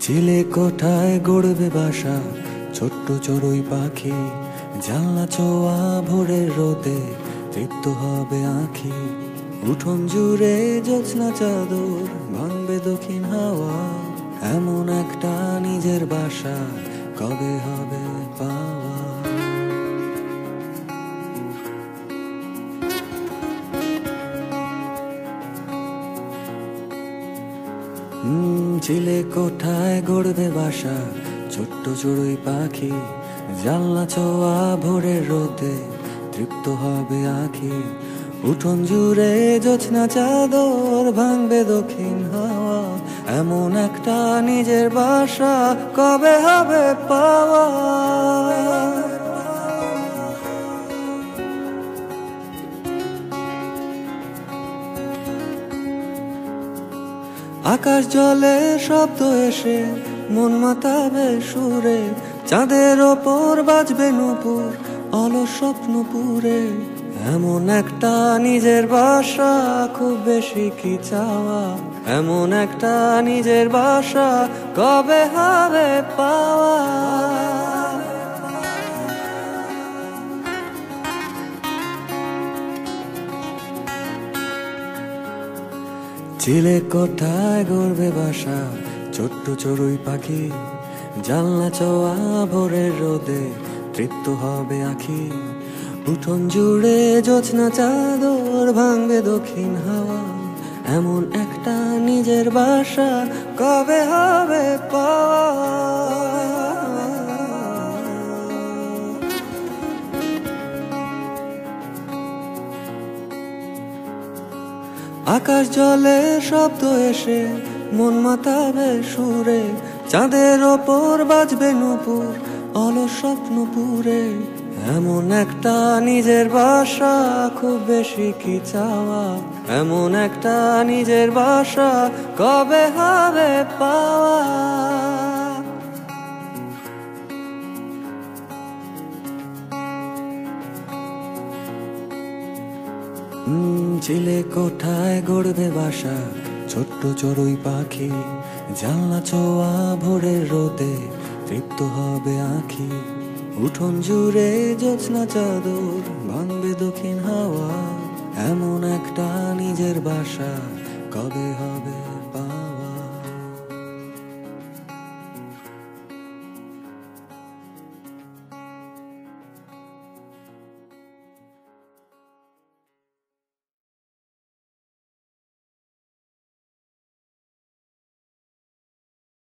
চিলে কোঠায় গড়বে বাসা ছোট্ট চড়ুই পাখি, জানলা ছোঁয়া ভোরের রোদে তৃপ্ত হবে আঁখি। উঠোন জুড়ে জ্যোৎস্না চাদর, ভাঙবে দক্ষিণ হাওয়া, এমন একটা নিজের বাসা কবে হবে পাওয়া। চিলে কোঠায় গড়বে বাসা ছোট্ট চড়ুই পাখি, জানলা ছোঁয়া ভোরের রোদে তৃপ্ত হবে আঁখি। উঠোন জুড়ে জ্যোৎস্না চাদর, ভাঙবে দক্ষিণ হাওয়া, এমন একটা নিজের বাসা কবে হবে পাওয়া। আকাশ জলে শব্দ এসে মন মাতাবে সুরে, চাঁদের ওপর বাজবে নূপুর অলস স্বপ্ন পুরে। এমন একটা নিজের বাসা খুব বেশি কি চাওয়া, এমন একটা নিজের বাসা কবে হবে পাওয়া। চিলে কোঠায় গড়বে বাসা ছোট্ট চড়ুই পাখি, জানলা ছোঁয়া ভোরের রোদে তৃপ্ত হবে আঁখি। উঠোন জুড়ে জ্যোৎস্না চাদর, ভাঙবে দক্ষিণ হাওয়া, এমন একটা নিজের বাসা কবে হবে পাওয়া। আকাশ জলে শব্দ এসে মন মাতাবে সুরে, চাঁদের ওপর বাজবে নূপুর অলস স্বপ্ন পুরে। এমন একটা নিজের বাসা খুব বেশি কি চাওয়া, এমন একটা নিজের বাসা কবে হবে পাওয়া। চিলে কোঠায় গড়বে বাসা ছোট্ট চড়ুই পাখি, জানলা ছোঁয়া ভোরের রোদে তৃপ্ত হবে আঁখি। উঠোন জুড়ে জ্যোৎস্না চাদর, ভাঙবে দক্ষিণ হাওয়া, এমন একটা নিজের বাসা কবে হবে।